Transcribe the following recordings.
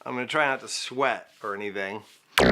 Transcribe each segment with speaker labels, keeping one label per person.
Speaker 1: I'm gonna try not to sweat or anything. Hey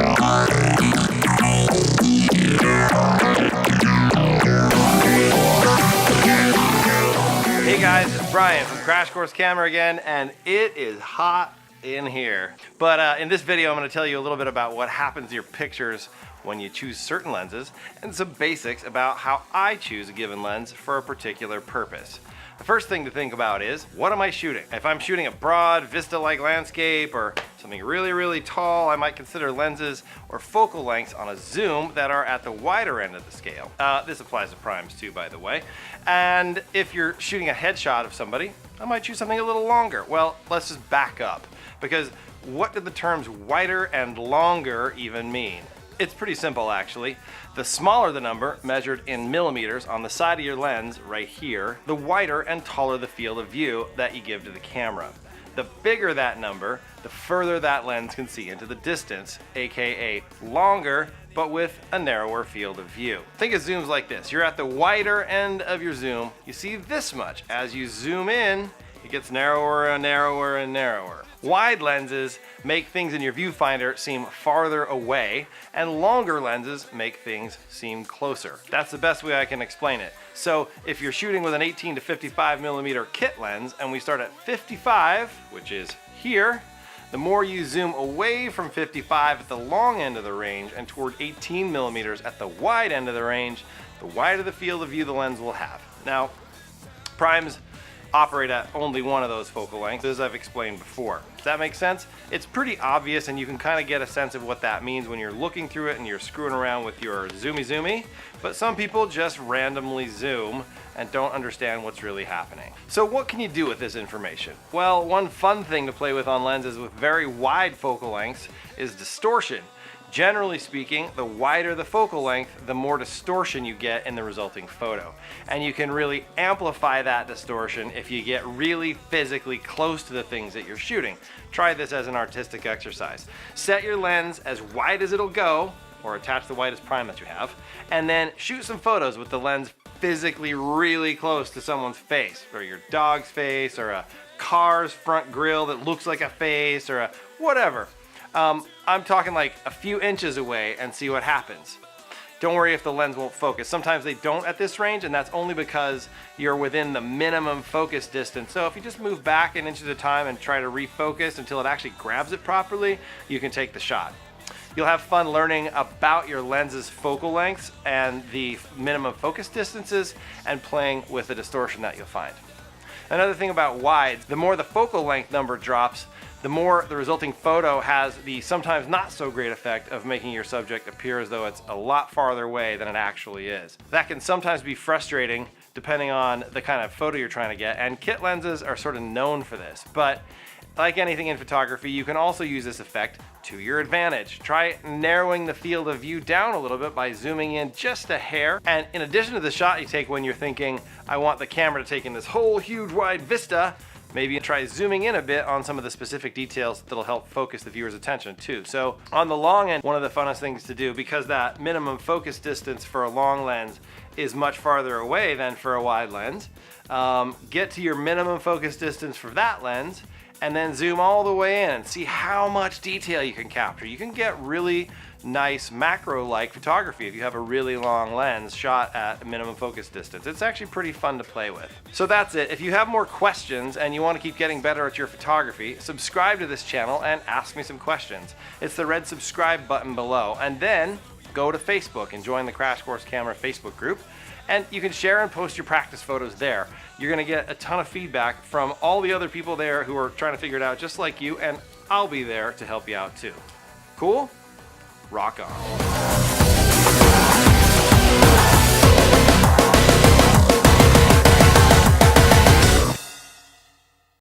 Speaker 1: guys, it's Brian from Crash Course Camera again, and it is hot in here. But in this video, I'm going to tell you a little bit about what happens to your pictures when you choose certain lenses, and some basics about how I choose a given lens for a particular purpose. The first thing to think about is, what am I shooting? If I'm shooting a broad, vista-like landscape or something really, really tall, I might consider lenses or focal lengths on a zoom that are at the wider end of the scale. This applies to primes too, by the way. And if you're shooting a headshot of somebody, I might choose something a little longer. Well, let's just back up, because what do the terms wider and longer even mean? It's pretty simple, actually. The smaller the number, measured in millimeters on the side of your lens right here, the wider and taller the field of view that you give to the camera. The bigger that number, the further that lens can see into the distance, aka longer, but with a narrower field of view. Think of zooms like this. You're at the wider end of your zoom, you see this much. As you zoom in, it gets narrower and narrower and narrower. Wide lenses make things in your viewfinder seem farther away, and longer lenses make things seem closer. That's the best way I can explain it. So if you're shooting with an 18 to 55 millimeter kit lens, and we start at 55, which is here, the more you zoom away from 55 at the long end of the range and toward 18 millimeters at the wide end of the range, the wider the field of view the lens will have. Now, primes operate at only one of those focal lengths, as I've explained before. Does that make sense? It's pretty obvious, and you can kind of get a sense of what that means when you're looking through it and you're screwing around with your zoomy, but some people just randomly zoom and don't understand what's really happening. So what can you do with this information? Well, one fun thing to play with on lenses with very wide focal lengths is distortion. Generally speaking, the wider the focal length, the more distortion you get in the resulting photo. And you can really amplify that distortion if you get really physically close to the things that you're shooting. Try this as an artistic exercise. Set your lens as wide as it'll go, or attach the widest prime that you have, and then shoot some photos with the lens physically really close to someone's face, or your dog's face, or a car's front grille that looks like a face, or a whatever. I'm talking like a few inches away, and see what happens. Don't worry if the lens won't focus. Sometimes they don't at this range, and that's only because you're within the minimum focus distance. So if you just move back an inch at a time and try to refocus until it actually grabs it properly, you can take the shot. You'll have fun learning about your lens's focal lengths and the minimum focus distances, and playing with the distortion that you'll find. Another thing about wides, the more the focal length number drops, the more the resulting photo has the sometimes not so great effect of making your subject appear as though it's a lot farther away than it actually is. That can sometimes be frustrating depending on the kind of photo you're trying to get, and kit lenses are sort of known for this. But like anything in photography, you can also use this effect to your advantage. Try narrowing the field of view down a little bit by zooming in just a hair. And in addition to the shot you take when you're thinking, I want the camera to take in this whole huge wide vista, maybe try zooming in a bit on some of the specific details that'll help focus the viewer's attention too. So on the long end, one of the funnest things to do, because that minimum focus distance for a long lens is much farther away than for a wide lens, get to your minimum focus distance for that lens, and then zoom all the way in and see how much detail you can capture. You can get really nice macro-like photography if you have a really long lens shot at a minimum focus distance. It's actually pretty fun to play with. So that's it. If you have more questions and you want to keep getting better at your photography, subscribe to this channel and ask me some questions. It's the red subscribe button below, and then go to Facebook and join the Crash Course Camera Facebook group. And you can share and post your practice photos there. You're gonna get a ton of feedback from all the other people there who are trying to figure it out just like you, and I'll be there to help you out too. Cool? Rock on.